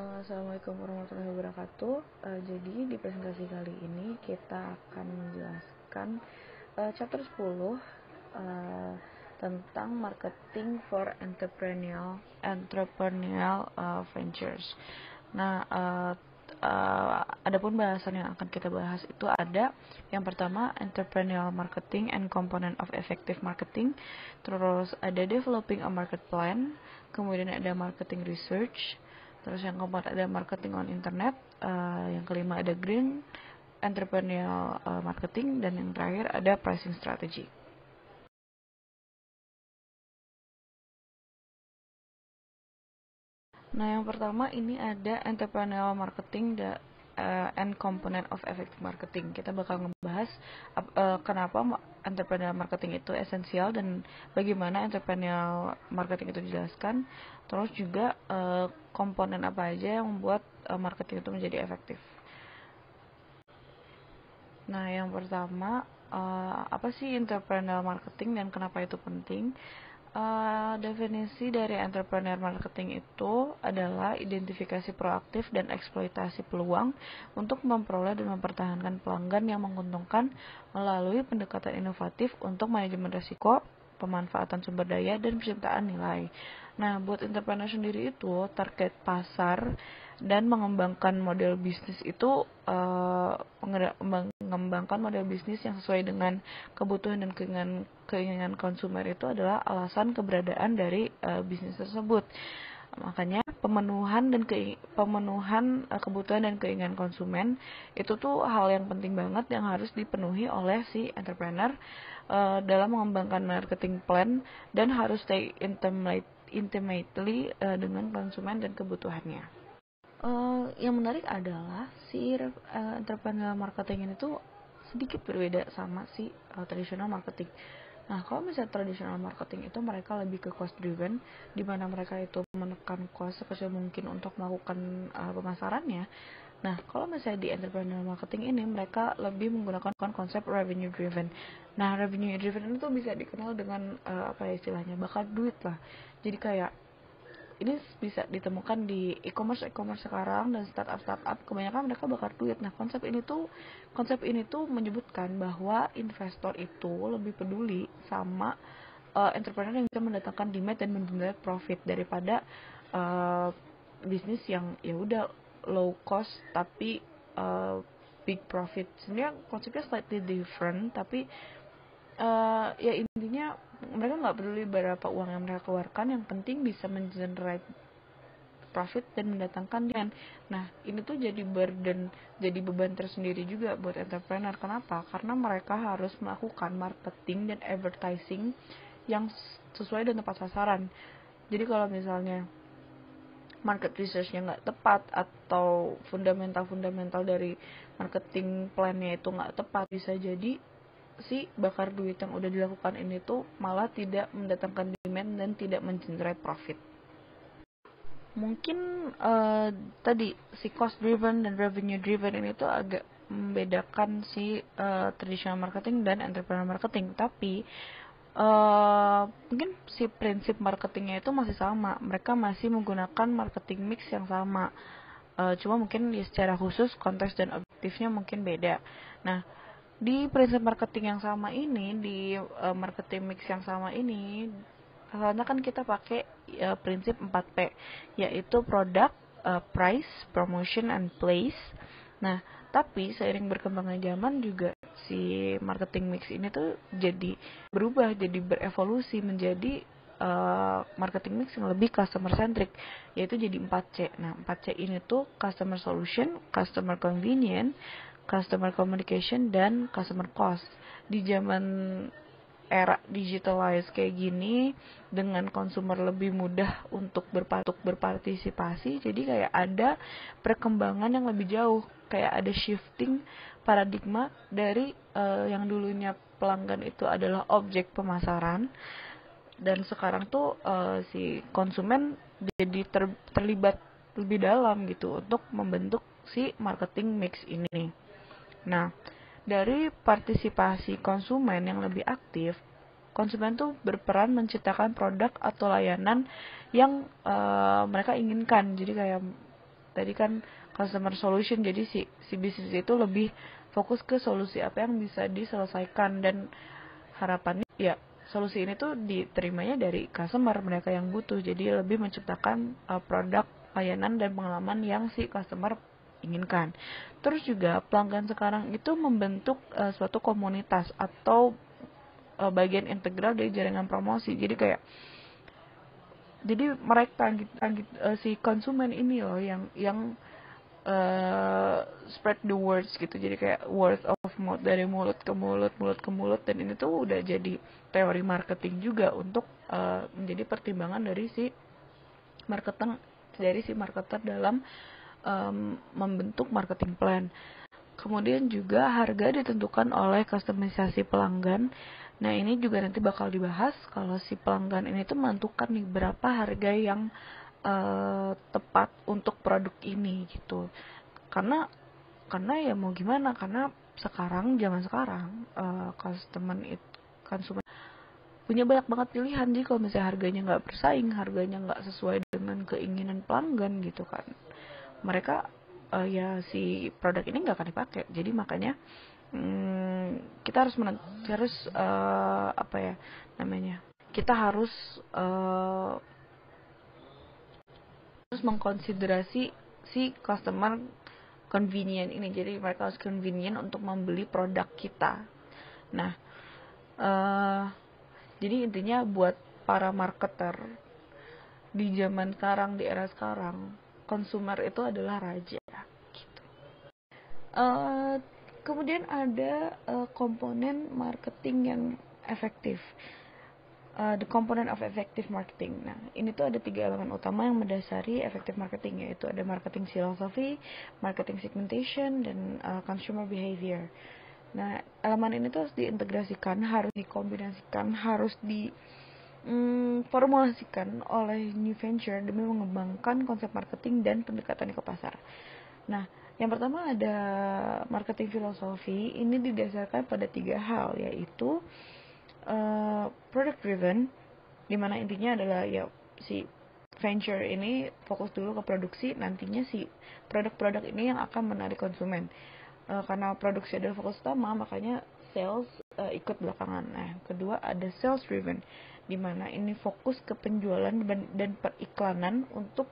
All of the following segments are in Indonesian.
Assalamualaikum warahmatullahi wabarakatuh. Jadi di presentasi kali ini kita akan menjelaskan chapter 10 tentang marketing for entrepreneurial ventures. Nah, adapun bahasan yang akan kita bahas itu ada yang pertama entrepreneurial marketing and component of effective marketing, terus ada developing a market plan, kemudian ada marketing research, terus yang keempat ada marketing on internet, yang kelima ada green entrepreneurial marketing, dan yang terakhir ada pricing strategy. Nah, yang pertama ini ada entrepreneurial marketing and component of effective marketing. Kita bakal ngebahas kenapa entrepreneurial marketing itu esensial dan bagaimana entrepreneurial marketing itu dijelaskan. Terus juga komponen apa aja yang membuat marketing itu menjadi efektif. Nah, yang pertama apa sih entrepreneurial marketing dan kenapa itu penting? Definisi dari entrepreneur marketing itu adalah identifikasi proaktif dan eksploitasi peluang untuk memperoleh dan mempertahankan pelanggan yang menguntungkan melalui pendekatan inovatif untuk manajemen risiko, pemanfaatan sumber daya, dan penciptaan nilai. Nah, buat entrepreneur sendiri itu target pasar dan mengembangkan model bisnis itu mengembangkan model bisnis yang sesuai dengan kebutuhan dan keinginan konsumer itu adalah alasan keberadaan dari bisnis tersebut. Makanya pemenuhan kebutuhan dan keinginan konsumen itu tuh hal yang penting banget yang harus dipenuhi oleh si entrepreneur dalam mengembangkan marketing plan, dan harus stay intimately dengan konsumen dan kebutuhannya. Yang menarik adalah si entrepreneurial marketing ini tuh sedikit berbeda sama si traditional marketing. Nah, kalau misalnya traditional marketing itu mereka lebih ke cost driven, di mana mereka itu menekan cost sekecil mungkin untuk melakukan pemasarannya. Nah, kalau misalnya di entrepreneurial marketing ini mereka lebih menggunakan konsep revenue driven. Nah, revenue driven itu bisa dikenal dengan apa ya istilahnya, bakar duit lah. Jadi kayak ini bisa ditemukan di e-commerce sekarang, dan startup kebanyakan mereka bakar duit. Nah, konsep ini tuh menyebutkan bahwa investor itu lebih peduli sama entrepreneur yang bisa mendatangkan demand dan mengenerate profit daripada bisnis yang ya udah low cost tapi big profit. Sebenarnya konsepnya slightly different, tapi ya intinya mereka nggak peduli berapa uang yang mereka keluarkan, yang penting bisa mengenerate profit dan mendatangkan demand. Nah, ini tuh jadi beban tersendiri juga buat entrepreneur. Kenapa? Karena mereka harus melakukan marketing dan advertising yang sesuai dengan tepat sasaran. Jadi kalau misalnya market research-nya nggak tepat atau fundamental dari marketing plan-nya itu nggak tepat, bisa jadi si bakar duit yang udah dilakukan ini tuh malah tidak mendatangkan demand dan tidak mengenerate profit. Mungkin tadi si cost driven dan revenue driven ini tuh agak membedakan si traditional marketing dan entrepreneur marketing, tapi mungkin si prinsip marketingnya itu masih sama. Mereka masih menggunakan marketing mix yang sama, cuma mungkin secara khusus konteks dan objektifnya mungkin beda. Nah, di prinsip marketing yang sama ini, di marketing mix yang sama ini, karena kan kita pakai prinsip 4P, yaitu product, price, promotion, and place. Nah, tapi seiring berkembangnya zaman juga si marketing mix ini tuh jadi berubah, jadi berevolusi menjadi marketing mix yang lebih customer centric, yaitu jadi 4C. Nah, 4C ini tuh customer solution, customer convenience, customer communication, dan customer cost. Di zaman era digitalized kayak gini, dengan konsumer lebih mudah untuk berpartisipasi, jadi kayak ada perkembangan yang lebih jauh, kayak ada shifting paradigma dari yang dulunya pelanggan itu adalah objek pemasaran, dan sekarang tuh si konsumen jadi terlibat lebih dalam gitu untuk membentuk si marketing mix ini. Nah, dari partisipasi konsumen yang lebih aktif, konsumen tuh berperan menciptakan produk atau layanan yang mereka inginkan. Jadi kayak tadi kan customer solution, jadi si bisnis itu lebih fokus ke solusi apa yang bisa diselesaikan, dan harapannya ya solusi ini tuh diterimanya dari customer, mereka yang butuh. Jadi lebih menciptakan produk, layanan, dan pengalaman yang si customer inginkan. Terus juga pelanggan sekarang itu membentuk suatu komunitas atau bagian integral dari jaringan promosi. Jadi mereka si konsumen ini loh yang spread the words gitu. Jadi kayak word of mouth, dari mulut ke mulut, mulut ke mulut, dan ini tuh udah jadi teori marketing juga untuk menjadi pertimbangan dari si marketer dalam membentuk marketing plan. Kemudian juga harga ditentukan oleh kustomisasi pelanggan. Nah, ini juga nanti bakal dibahas kalau si pelanggan ini tuh menentukan nih berapa harga yang tepat untuk produk ini gitu. Karena ya mau gimana, karena zaman sekarang konsumen punya banyak banget pilihan. Jadi kalau misalnya harganya nggak bersaing, harganya nggak sesuai dengan keinginan pelanggan gitu kan, mereka ya si produk ini nggak akan dipakai. Jadi makanya kita harus apa ya namanya, kita harus mengkonsiderasi si customer convenient ini. Jadi mereka harus convenient untuk membeli produk kita. Nah, jadi intinya buat para marketer di zaman sekarang, di era sekarang, konsumer itu adalah raja gitu. Kemudian ada komponen marketing yang efektif. The component of effective marketing. Nah, ini tuh ada 3 elemen utama yang mendasari effective marketing, yaitu ada marketing philosophy, marketing segmentation, dan consumer behavior. Nah, elemen ini tuh harus diintegrasikan, harus dikombinasikan, harus diformulasikan oleh new venture demi mengembangkan konsep marketing dan pendekatannya ke pasar. Nah, yang pertama ada marketing philosophy. Ini didasarkan pada 3 hal, yaitu product driven, dimana intinya adalah ya si venture ini fokus dulu ke produksi, nantinya si produk-produk ini yang akan menarik konsumen. Karena produksi adalah fokus utama, makanya sales ikut belakangan. Nah, kedua ada sales driven, dimana ini fokus ke penjualan dan periklanan untuk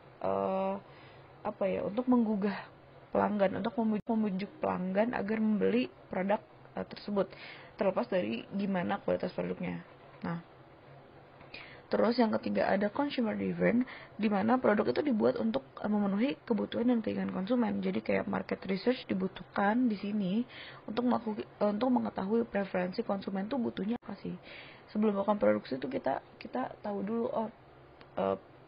untuk menggugah pelanggan, untuk membujuk pelanggan agar membeli produk tersebut, terlepas dari gimana kualitas produknya. Nah, terus yang ketiga ada consumer driven, di mana produk itu dibuat untuk memenuhi kebutuhan dan keinginan konsumen. Jadi kayak market research dibutuhkan di sini untuk mengetahui preferensi konsumen tuh butuhnya apa sih. Sebelum melakukan produksi itu kita tahu dulu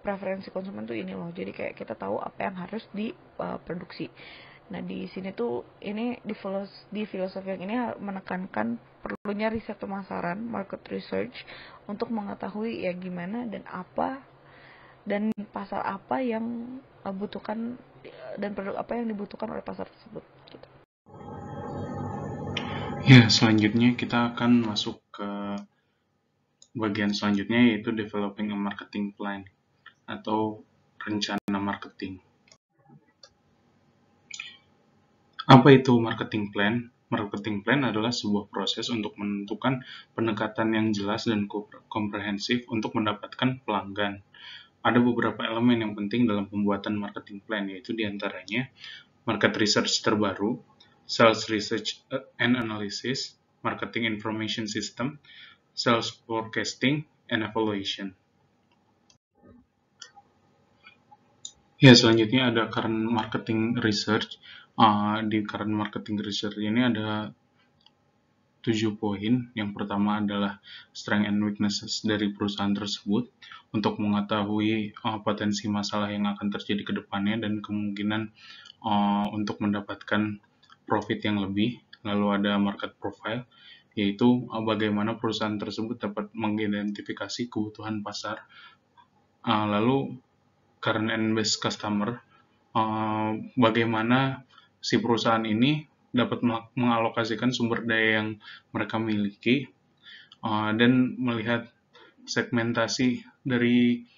preferensi konsumen tuh ini loh. Jadi kayak kita tahu apa yang harus diproduksi. Nah, di sini tuh ini di filosofi yang ini menekankan perlunya riset pemasaran, market research, untuk mengetahui ya gimana dan apa dan pasar apa yang butuhkan dan produk apa yang dibutuhkan oleh pasar tersebut gitu. Ya, selanjutnya kita akan masuk ke bagian selanjutnya, yaitu developing a marketing plan atau rencana marketing. Apa itu marketing plan? Marketing plan adalah sebuah proses untuk menentukan pendekatan yang jelas dan komprehensif untuk mendapatkan pelanggan. Ada beberapa elemen yang penting dalam pembuatan marketing plan, yaitu diantaranya market research terbaru, sales research and analysis, marketing information system, sales forecasting, and evaluation. Ya, selanjutnya ada current marketing research. Di current marketing research ini ada 7 poin. Yang pertama adalah strength and weaknesses dari perusahaan tersebut untuk mengetahui potensi masalah yang akan terjadi ke depannya dan kemungkinan untuk mendapatkan profit yang lebih. Lalu ada market profile, yaitu bagaimana perusahaan tersebut dapat mengidentifikasi kebutuhan pasar. Lalu current and best customer, bagaimana si perusahaan ini dapat mengalokasikan sumber daya yang mereka miliki dan melihat segmentasi dari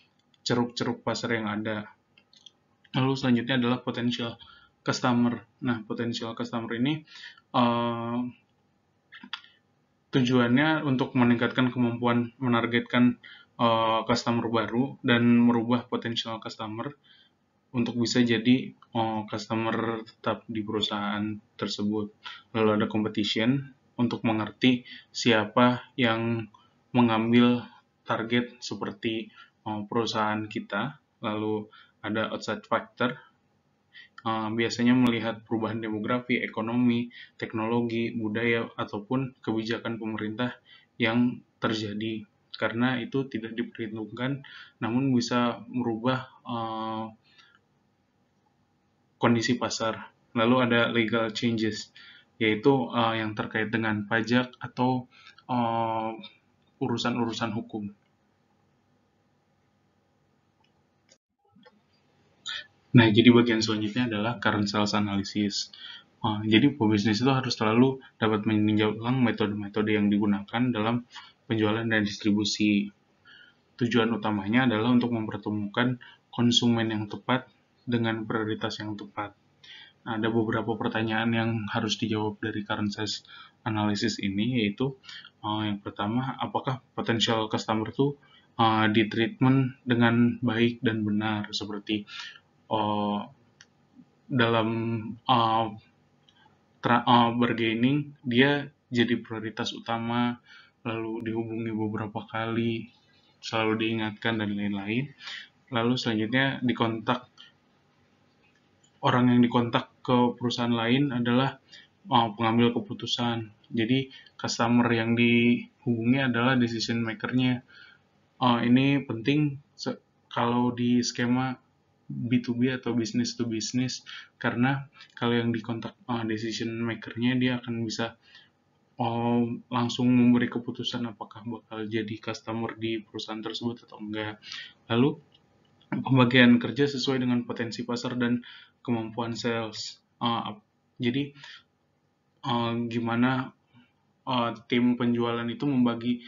ceruk-ceruk pasar yang ada. Lalu selanjutnya adalah potential customer. Nah, potential customer ini tujuannya untuk meningkatkan kemampuan menargetkan customer baru dan merubah potential customer untuk bisa jadi customer tetap di perusahaan tersebut. Lalu ada competition untuk mengerti siapa yang mengambil target seperti perusahaan kita. Lalu ada outside factor, biasanya melihat perubahan demografi, ekonomi, teknologi, budaya, ataupun kebijakan pemerintah yang terjadi. Karena itu tidak diperhitungkan, namun bisa merubah kondisi pasar. Lalu ada legal changes, yaitu yang terkait dengan pajak atau urusan-urusan hukum. Nah, jadi bagian selanjutnya adalah current sales analysis. Jadi pebisnis itu harus selalu dapat meninjau ulang metode-metode yang digunakan dalam penjualan dan distribusi. Tujuan utamanya adalah untuk mempertemukan konsumen yang tepat dengan prioritas yang tepat. Nah, ada beberapa pertanyaan yang harus dijawab dari current sales analysis ini, yaitu yang pertama, apakah potential customer itu di treatment dengan baik dan benar, seperti uh, dalam uh, bargaining dia jadi prioritas utama, lalu dihubungi beberapa kali, selalu diingatkan dan lain-lain. Lalu selanjutnya orang yang dikontak ke perusahaan lain adalah pengambil keputusan. Jadi customer yang dihubungi adalah decision maker-nya. Ini penting kalau di skema B2B atau business to business, karena kalau yang dikontak decision maker-nya, dia akan bisa langsung memberi keputusan apakah bakal jadi customer di perusahaan tersebut atau enggak. Lalu pembagian kerja sesuai dengan potensi pasar dan kemampuan sales. Jadi gimana tim penjualan itu membagi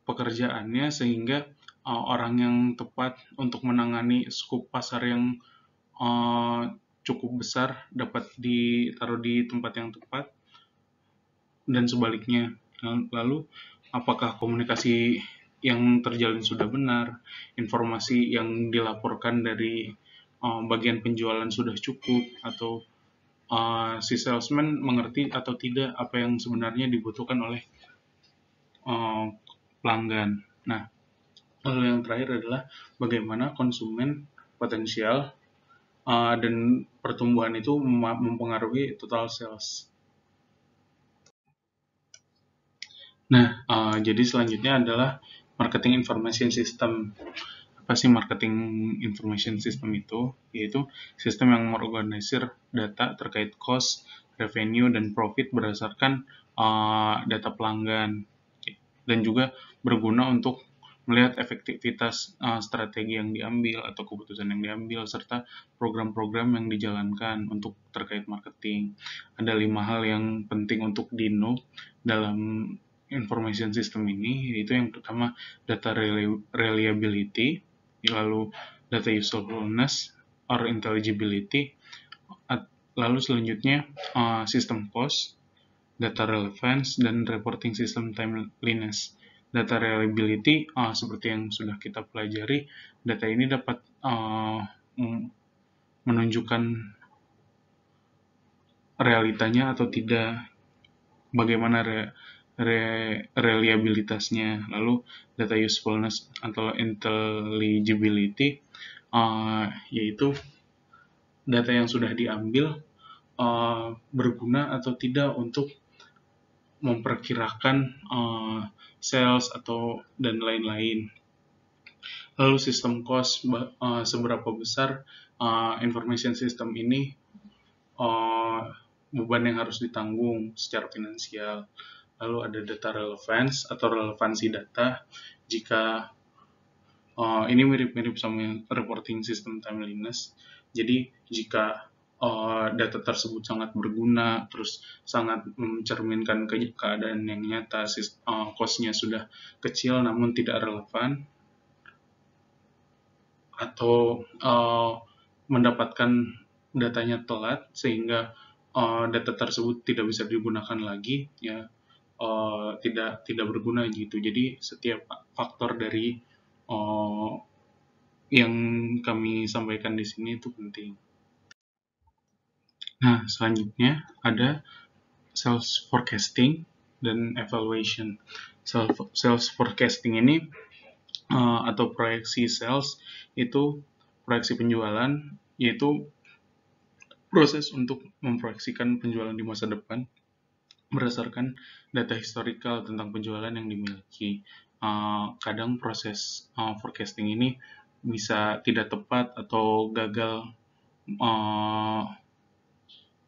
pekerjaannya sehingga orang yang tepat untuk menangani skup pasar yang cukup besar dapat ditaruh di tempat yang tepat dan sebaliknya. Lalu apakah komunikasi yang terjalin sudah benar, informasi yang dilaporkan dari bagian penjualan sudah cukup, atau si salesman mengerti atau tidak apa yang sebenarnya dibutuhkan oleh pelanggan. Nah, lalu yang terakhir adalah bagaimana konsumen potensial dan pertumbuhan itu mempengaruhi total sales. Nah, jadi selanjutnya adalah marketing information system. Apa sih marketing information system itu? Yaitu sistem yang mengorganisir data terkait cost, revenue, dan profit berdasarkan data pelanggan, dan juga berguna untuk melihat efektivitas strategi yang diambil atau keputusan yang diambil, serta program-program yang dijalankan untuk terkait marketing. Ada 5 hal yang penting untuk di-note dalam information system ini, yaitu yang pertama data reliability, lalu data usefulness or intelligibility, lalu selanjutnya system cost, data relevance, dan reporting system timeliness. Data reliability, seperti yang sudah kita pelajari, data ini dapat menunjukkan realitanya atau tidak, bagaimana reliabilitasnya. Lalu data usefulness atau intelligibility, yaitu data yang sudah diambil berguna atau tidak untuk memperkirakan sales atau dan lain-lain. Lalu sistem cost, seberapa besar information system ini beban yang harus ditanggung secara finansial. Lalu ada data relevance atau relevansi data. Jika ini mirip-mirip sama reporting system timeliness. Jadi jika data tersebut sangat berguna, terus sangat mencerminkan keadaan yang nyata, cost-nya sudah kecil namun tidak relevan, atau mendapatkan datanya telat sehingga data tersebut tidak bisa digunakan lagi, ya tidak berguna gitu. Jadi setiap faktor dari uh, yang kami sampaikan di sini itu penting. Nah, selanjutnya ada sales forecasting dan evaluation. Sales forecasting ini atau proyeksi sales itu proyeksi penjualan, yaitu proses untuk memproyeksikan penjualan di masa depan berdasarkan data historical tentang penjualan yang dimiliki. Kadang proses forecasting ini bisa tidak tepat atau gagal uh,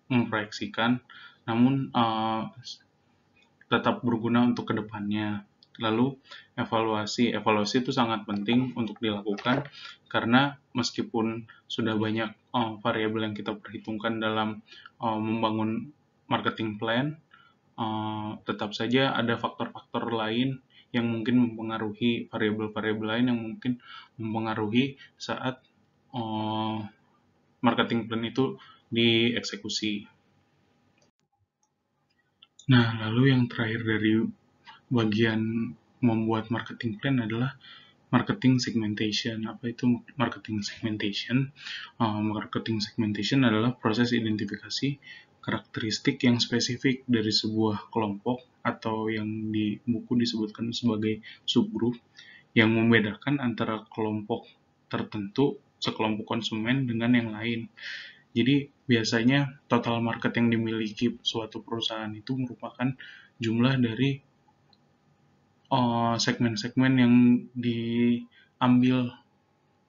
memproyeksikan, namun tetap berguna untuk kedepannya. Lalu evaluasi itu sangat penting untuk dilakukan karena meskipun sudah banyak variabel yang kita perhitungkan dalam membangun marketing plan, tetap saja ada faktor-faktor lain yang mungkin mempengaruhi variabel-variabel lain yang mungkin mempengaruhi saat marketing plan itu dieksekusi. Nah, lalu yang terakhir dari bagian membuat marketing plan adalah marketing segmentation. Apa itu marketing segmentation? Marketing segmentation adalah proses identifikasi karakteristik yang spesifik dari sebuah kelompok atau yang di buku disebutkan sebagai subgroup yang membedakan antara kelompok tertentu, sekelompok konsumen dengan yang lain. Jadi biasanya total market yang dimiliki suatu perusahaan itu merupakan jumlah dari segmen-segmen yang diambil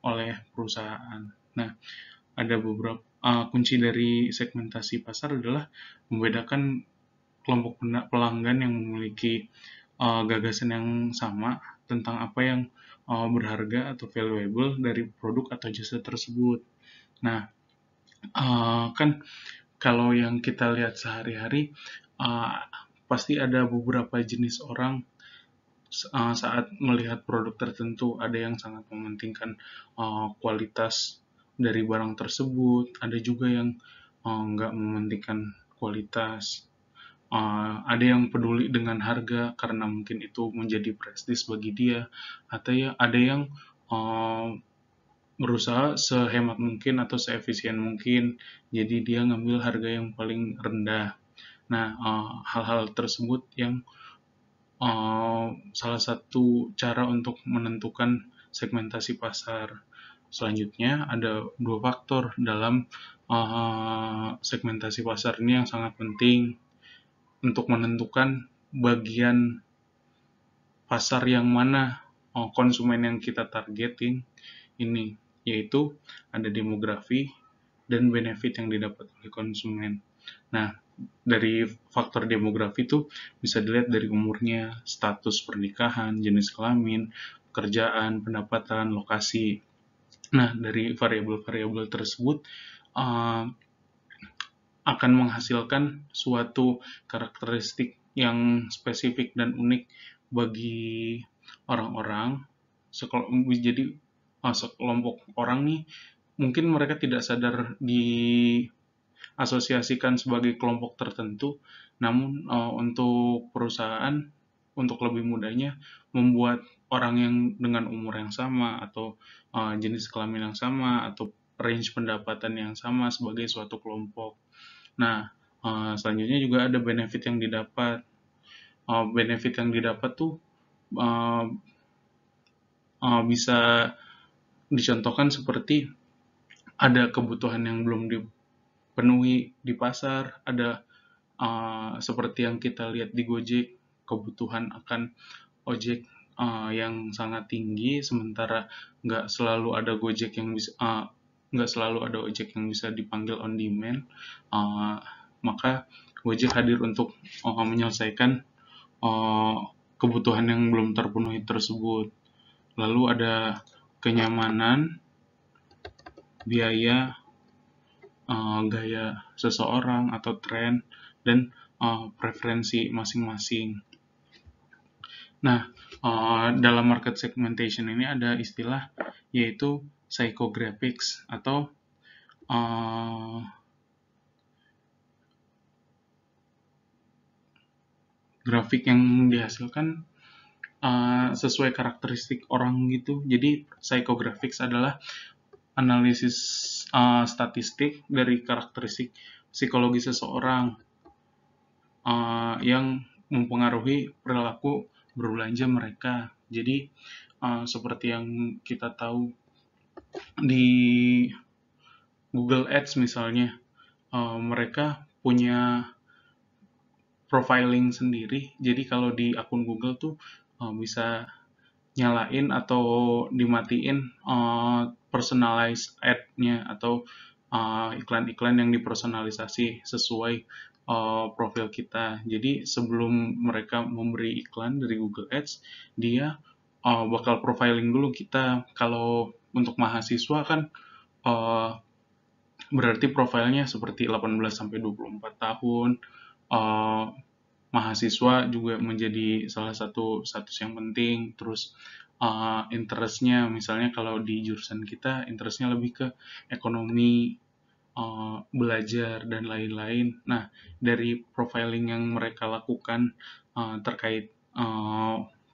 oleh perusahaan. Nah, ada beberapa kunci dari segmentasi pasar adalah membedakan kelompok pelanggan yang memiliki gagasan yang sama tentang apa yang berharga atau valuable dari produk atau jasa tersebut. Nah, kan kalau yang kita lihat sehari-hari, pasti ada beberapa jenis orang saat melihat produk tertentu. Ada yang sangat mementingkan kualitas dari barang tersebut, ada juga yang nggak mementingkan kualitas. Ada yang peduli dengan harga karena mungkin itu menjadi prestis bagi dia, atau ya ada yang berusaha sehemat mungkin atau seefisien mungkin, jadi dia ngambil harga yang paling rendah. Nah, hal-hal tersebut yang salah satu cara untuk menentukan segmentasi pasar. Selanjutnya ada dua faktor dalam segmentasi pasar ini yang sangat penting untuk menentukan bagian pasar yang mana konsumen yang kita targeting ini, yaitu ada demografi dan benefit yang didapat oleh konsumen. Nah, dari faktor demografi itu bisa dilihat dari umurnya, status pernikahan, jenis kelamin, pekerjaan, pendapatan, lokasi. Nah, dari variabel-variabel tersebut akan menghasilkan suatu karakteristik yang spesifik dan unik bagi orang-orang. Jadi sekelompok orang nih, mungkin mereka tidak sadar diasosiasikan sebagai kelompok tertentu, namun untuk perusahaan, untuk lebih mudahnya membuat orang yang dengan umur yang sama atau jenis kelamin yang sama atau range pendapatan yang sama sebagai suatu kelompok. Nah, selanjutnya juga ada benefit yang didapat. Benefit yang didapat tuh bisa dicontohkan seperti ada kebutuhan yang belum dipenuhi di pasar, ada seperti yang kita lihat di Gojek, kebutuhan akan ojek yang sangat tinggi, sementara nggak selalu ada Gojek yang bisa nggak selalu ada ojek yang bisa dipanggil on demand, maka Gojek hadir untuk menyelesaikan kebutuhan yang belum terpenuhi tersebut. Lalu ada kenyamanan, biaya, gaya seseorang atau tren, dan preferensi masing-masing. Nah, dalam market segmentation ini ada istilah yaitu psychographics atau uh, grafik yang dihasilkan sesuai karakteristik orang gitu. Jadi psychographics adalah analisis statistik dari karakteristik psikologi seseorang yang mempengaruhi perilaku berbelanja mereka. Jadi seperti yang kita tahu di Google Ads misalnya, mereka punya profiling sendiri. Jadi kalau di akun Google tuh bisa nyalain atau dimatiin personalized ad-nya atau iklan-iklan yang dipersonalisasi sesuai profil kita. Jadi sebelum mereka memberi iklan dari Google Ads, dia bakal profiling dulu kita. Kalau untuk mahasiswa kan berarti profilnya seperti 18 sampai 24 tahun. Mahasiswa juga menjadi salah satu status yang penting. Terus interestnya, misalnya kalau di jurusan kita interestnya lebih ke ekonomi, belajar dan lain-lain. Nah, dari profiling yang mereka lakukan terkait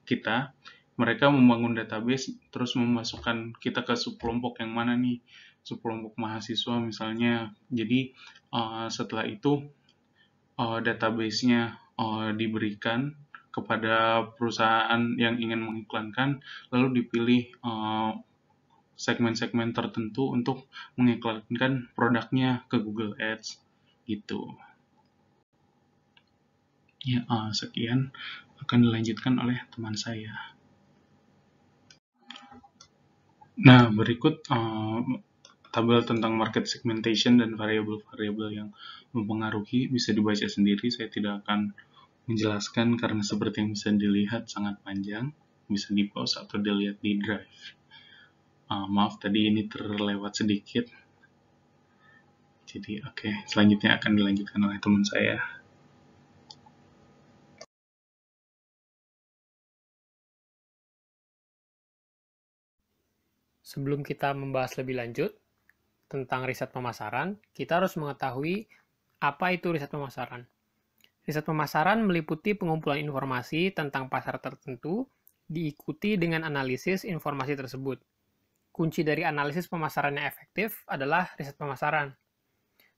kita, mereka membangun database terus memasukkan kita ke subkelompok yang mana nih, subkelompok mahasiswa misalnya. Jadi setelah itu database-nya diberikan kepada perusahaan yang ingin mengiklankan, lalu dipilih segmen-segmen tertentu untuk mengiklankan produknya ke Google Ads gitu. Ya, sekian akan dilanjutkan oleh teman saya. Nah, berikut tabel tentang market segmentation dan variabel-variabel yang mempengaruhi bisa dibaca sendiri. Saya tidak akan menjelaskan karena seperti yang bisa dilihat sangat panjang. Bisa di pause atau dilihat di drive. Maaf tadi ini terlewat sedikit. Jadi oke, selanjutnya akan dilanjutkan oleh teman saya. Sebelum kita membahas lebih lanjut tentang riset pemasaran, kita harus mengetahui apa itu riset pemasaran. Riset pemasaran meliputi pengumpulan informasi tentang pasar tertentu, diikuti dengan analisis informasi tersebut. Kunci dari analisis pemasaran yang efektif adalah riset pemasaran.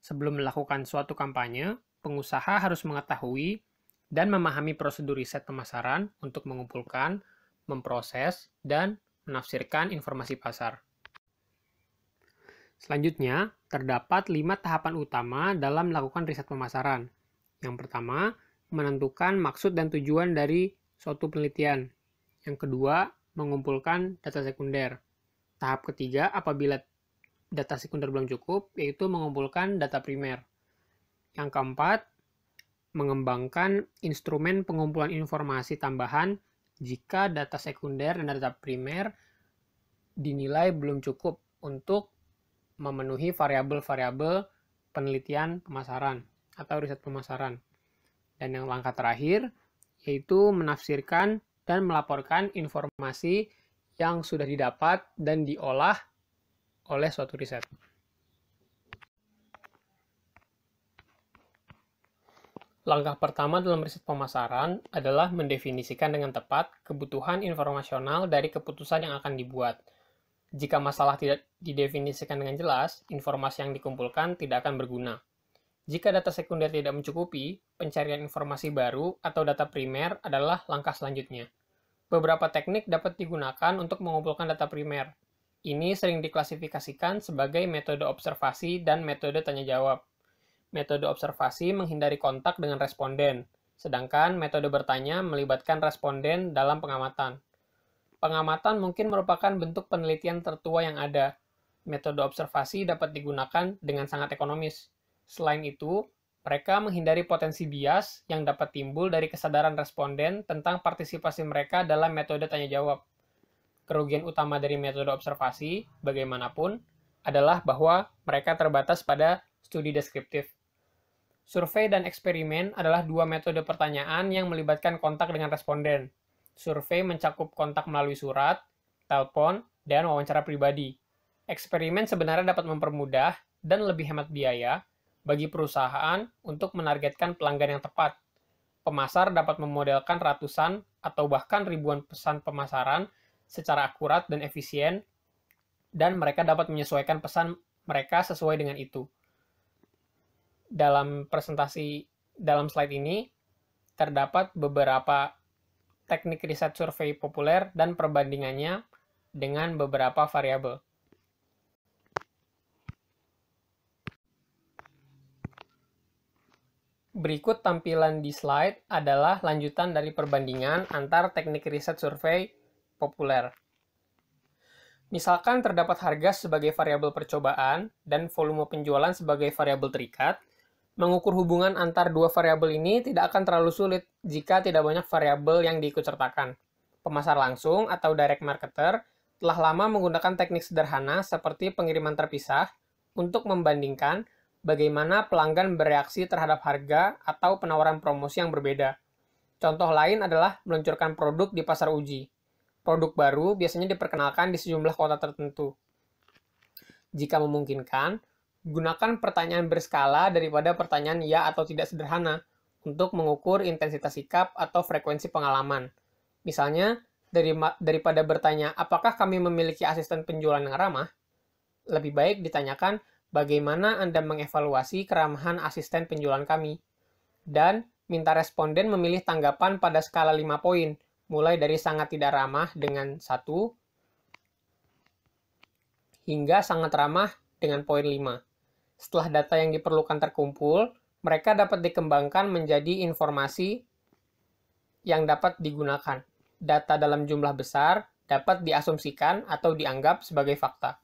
Sebelum melakukan suatu kampanye, pengusaha harus mengetahui dan memahami prosedur riset pemasaran untuk mengumpulkan, memproses, dan menafsirkan informasi pasar. Selanjutnya, terdapat 5 tahapan utama dalam melakukan riset pemasaran. Yang pertama, menentukan maksud dan tujuan dari suatu penelitian. Yang kedua, mengumpulkan data sekunder. Tahap ketiga, apabila data sekunder belum cukup, yaitu mengumpulkan data primer. Yang keempat, mengembangkan instrumen pengumpulan informasi tambahan jika data sekunder dan data primer dinilai belum cukup untuk memenuhi variabel-variabel penelitian pemasaran atau riset pemasaran. Dan yang langkah terakhir yaitu menafsirkan dan melaporkan informasi yang sudah didapat dan diolah oleh suatu riset. Langkah pertama dalam riset pemasaran adalah mendefinisikan dengan tepat kebutuhan informasional dari keputusan yang akan dibuat. Jika masalah tidak didefinisikan dengan jelas, informasi yang dikumpulkan tidak akan berguna. Jika data sekunder tidak mencukupi, pencarian informasi baru atau data primer adalah langkah selanjutnya. Beberapa teknik dapat digunakan untuk mengumpulkan data primer. Ini sering diklasifikasikan sebagai metode observasi dan metode tanya-jawab. Metode observasi menghindari kontak dengan responden, sedangkan metode bertanya melibatkan responden dalam pengamatan. Pengamatan mungkin merupakan bentuk penelitian tertua yang ada. Metode observasi dapat digunakan dengan sangat ekonomis. Selain itu, mereka menghindari potensi bias yang dapat timbul dari kesadaran responden tentang partisipasi mereka dalam metode tanya-jawab. Kerugian utama dari metode observasi, bagaimanapun, adalah bahwa mereka terbatas pada studi deskriptif. Survei dan eksperimen adalah dua metode pertanyaan yang melibatkan kontak dengan responden. Survei mencakup kontak melalui surat, telepon, dan wawancara pribadi. Eksperimen sebenarnya dapat mempermudah dan lebih hemat biaya bagi perusahaan untuk menargetkan pelanggan yang tepat. Pemasar dapat memodelkan ratusan atau bahkan ribuan pesan pemasaran secara akurat dan efisien, dan mereka dapat menyesuaikan pesan mereka sesuai dengan itu. Dalam slide ini terdapat beberapa teknik riset survei populer dan perbandingannya dengan beberapa variabel. Berikut tampilan di slide adalah lanjutan dari perbandingan antar teknik riset survei populer. Misalkan terdapat harga sebagai variabel percobaan dan volume penjualan sebagai variabel terikat, mengukur hubungan antar dua variabel ini tidak akan terlalu sulit jika tidak banyak variabel yang diikutsertakan. Pemasar langsung atau direct marketer telah lama menggunakan teknik sederhana seperti pengiriman terpisah untuk membandingkan bagaimana pelanggan bereaksi terhadap harga atau penawaran promosi yang berbeda. Contoh lain adalah meluncurkan produk di pasar uji. Produk baru biasanya diperkenalkan di sejumlah kota tertentu. Jika memungkinkan, gunakan pertanyaan berskala daripada pertanyaan ya atau tidak sederhana untuk mengukur intensitas sikap atau frekuensi pengalaman. Misalnya, daripada bertanya apakah kami memiliki asisten penjualan yang ramah, lebih baik ditanyakan bagaimana Anda mengevaluasi keramahan asisten penjualan kami, dan minta responden memilih tanggapan pada skala 5 poin, mulai dari sangat tidak ramah dengan 1, hingga sangat ramah dengan poin 5. Setelah data yang diperlukan terkumpul, mereka dapat dikembangkan menjadi informasi yang dapat digunakan. Data dalam jumlah besar dapat diasumsikan atau dianggap sebagai fakta.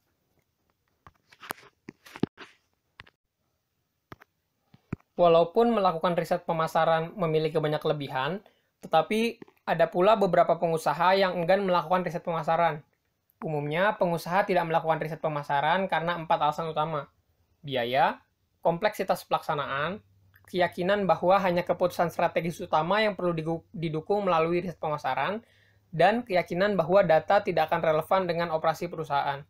Walaupun melakukan riset pemasaran memiliki banyak kelebihan, tetapi ada pula beberapa pengusaha yang enggan melakukan riset pemasaran. Umumnya, pengusaha tidak melakukan riset pemasaran karena 4 alasan utama. Biaya, kompleksitas pelaksanaan, keyakinan bahwa hanya keputusan strategis utama yang perlu didukung melalui riset pemasaran, dan keyakinan bahwa data tidak akan relevan dengan operasi perusahaan.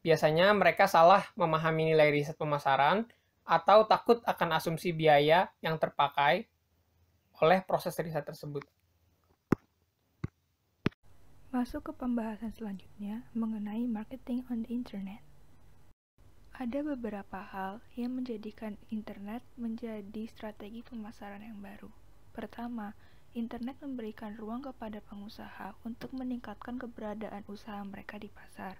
Biasanya mereka salah memahami nilai riset pemasaran, atau takut akan asumsi biaya yang terpakai oleh proses riset tersebut. Masuk ke pembahasan selanjutnya mengenai marketing on the internet. Ada beberapa hal yang menjadikan internet menjadi strategi pemasaran yang baru. Pertama, internet memberikan ruang kepada pengusaha untuk meningkatkan keberadaan usaha mereka di pasar.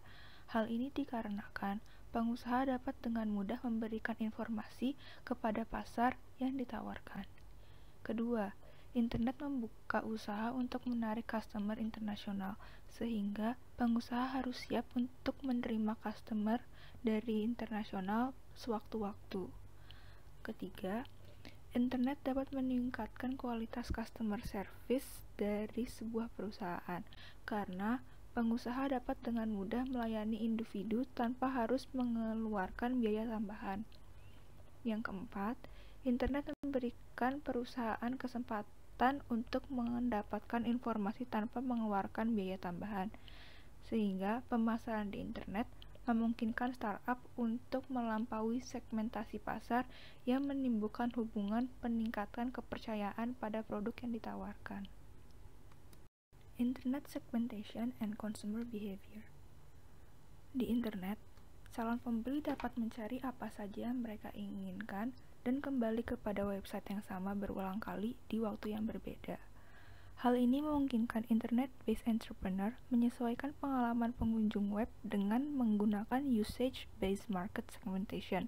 Hal ini dikarenakan pengusaha dapat dengan mudah memberikan informasi kepada pasar yang ditawarkan. Kedua, internet membuka usaha untuk menarik customer internasional, sehingga pengusaha harus siap untuk menerima customer dari internasional sewaktu-waktu. Ketiga, internet dapat meningkatkan kualitas customer service dari sebuah perusahaan, karena pengusaha dapat dengan mudah melayani individu tanpa harus mengeluarkan biaya tambahan. Yang keempat, internet memberikan perusahaan kesempatan untuk mendapatkan informasi tanpa mengeluarkan biaya tambahan, sehingga pemasaran di internet memungkinkan startup untuk melampaui segmentasi pasar yang menimbulkan hubungan peningkatan kepercayaan pada produk yang ditawarkan. Internet segmentation and consumer behavior. Di internet, calon pembeli dapat mencari apa saja yang mereka inginkan dan kembali kepada website yang sama berulang kali di waktu yang berbeda. Hal ini memungkinkan internet-based entrepreneur menyesuaikan pengalaman pengunjung web dengan menggunakan usage-based market segmentation,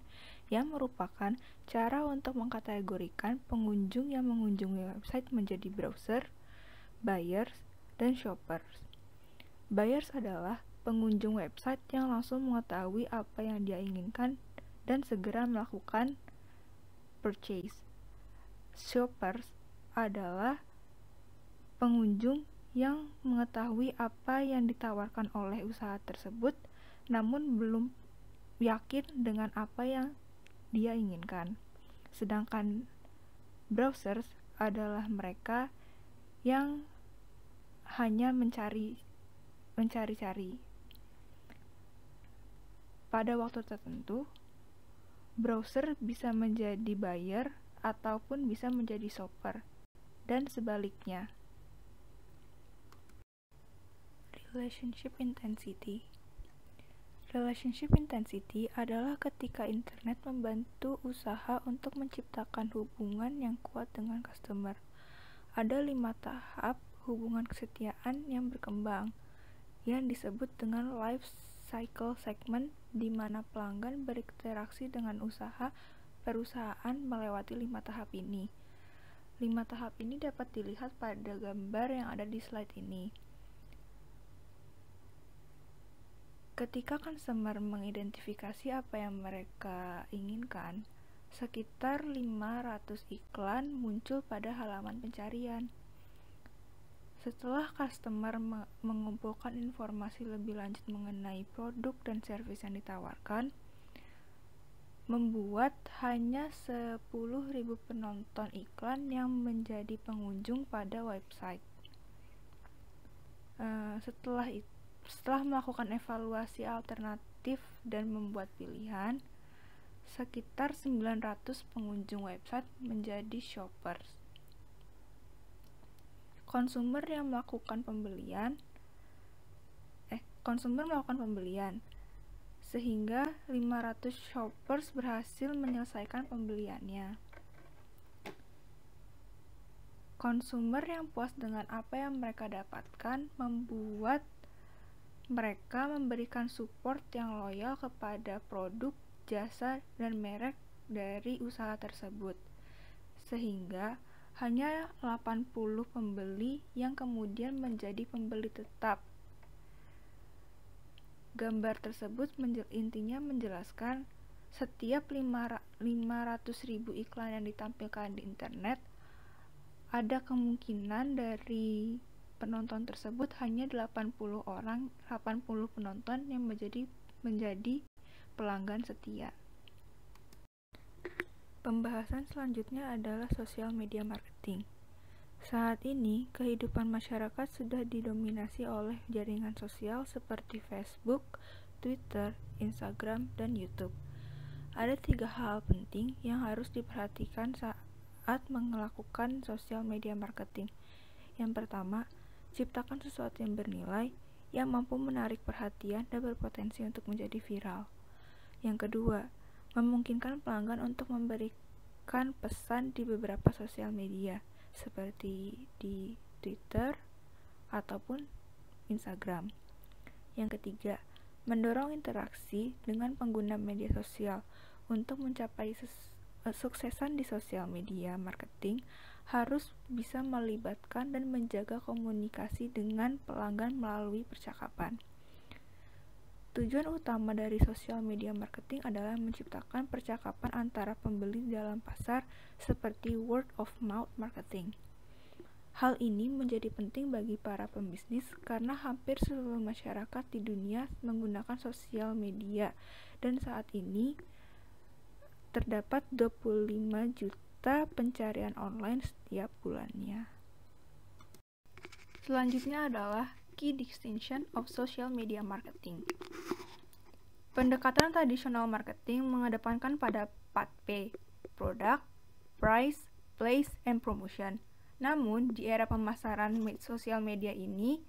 yang merupakan cara untuk mengkategorikan pengunjung yang mengunjungi website menjadi browser, buyers, dan shoppers. Buyers adalah pengunjung website yang langsung mengetahui apa yang dia inginkan dan segera melakukan purchase. Shoppers adalah pengunjung yang mengetahui apa yang ditawarkan oleh usaha tersebut, namun belum yakin dengan apa yang dia inginkan. Sedangkan browsers adalah mereka yang hanya mencari-cari. Pada waktu tertentu, browser bisa menjadi buyer ataupun bisa menjadi shopper, dan sebaliknya. Relationship intensity. Relationship intensity adalah ketika internet membantu usaha untuk menciptakan hubungan yang kuat dengan customer. Ada 5 tahap hubungan kesetiaan yang berkembang, yang disebut dengan life cycle segment, di mana pelanggan berinteraksi dengan perusahaan melewati 5 tahap ini. 5 tahap ini dapat dilihat pada gambar yang ada di slide ini. Ketika customer mengidentifikasi apa yang mereka inginkan, sekitar 500 iklan muncul pada halaman pencarian. Setelah customer mengumpulkan informasi lebih lanjut mengenai produk dan servis yang ditawarkan, membuat hanya 10.000 penonton iklan yang menjadi pengunjung pada website. Setelah melakukan evaluasi alternatif dan membuat pilihan, sekitar 900 pengunjung website menjadi shoppers. Konsumer melakukan pembelian, sehingga 500 shoppers berhasil menyelesaikan pembeliannya. Konsumer yang puas dengan apa yang mereka dapatkan membuat mereka memberikan support yang loyal kepada produk, jasa, dan merek dari usaha tersebut, sehingga hanya 80 pembeli yang kemudian menjadi pembeli tetap. Gambar tersebut intinya menjelaskan setiap 500.000 iklan yang ditampilkan di internet, ada kemungkinan dari penonton tersebut hanya 80 penonton yang menjadi pelanggan setia. Pembahasan selanjutnya adalah sosial media marketing. Saat ini, kehidupan masyarakat sudah didominasi oleh jaringan sosial seperti Facebook, Twitter, Instagram, dan YouTube. Ada 3 hal penting yang harus diperhatikan saat melakukan sosial media marketing. Yang pertama, ciptakan sesuatu yang bernilai, yang mampu menarik perhatian dan berpotensi untuk menjadi viral. Yang kedua, memungkinkan pelanggan untuk memberikan pesan di beberapa sosial media, seperti di Twitter ataupun Instagram. Yang ketiga, mendorong interaksi dengan pengguna media sosial. Untuk mencapai suksesan di sosial media marketing, harus bisa melibatkan dan menjaga komunikasi dengan pelanggan melalui percakapan. Tujuan utama dari sosial media marketing adalah menciptakan percakapan antara pembeli dalam pasar seperti word of mouth marketing. Hal ini menjadi penting bagi para pembisnis karena hampir seluruh masyarakat di dunia menggunakan sosial media, dan saat ini terdapat 25 juta pencarian online setiap bulannya. Selanjutnya adalah Key Distinction of Social Media Marketing. Pendekatan tradisional marketing mengedepankan pada 4P, Product, Price, Place, and Promotion. Namun, di era pemasaran sosial media ini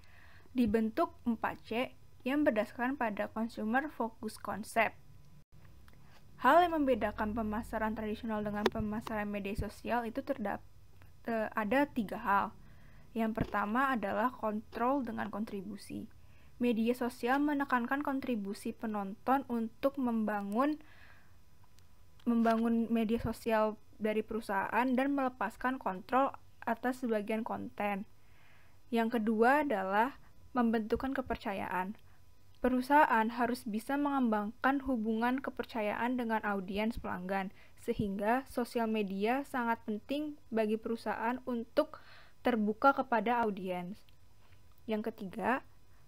dibentuk 4C yang berdasarkan pada Consumer Focus Concept. Hal yang membedakan pemasaran tradisional dengan pemasaran media sosial itu ada 3 hal. Yang pertama adalah kontrol dengan kontribusi. Media sosial menekankan kontribusi penonton untuk membangun media sosial dari perusahaan dan melepaskan kontrol atas sebagian konten. Yang kedua adalah membentukkan kepercayaan. Perusahaan harus bisa mengembangkan hubungan kepercayaan dengan audiens pelanggan, sehingga sosial media sangat penting bagi perusahaan untuk terbuka kepada audiens. Yang ketiga,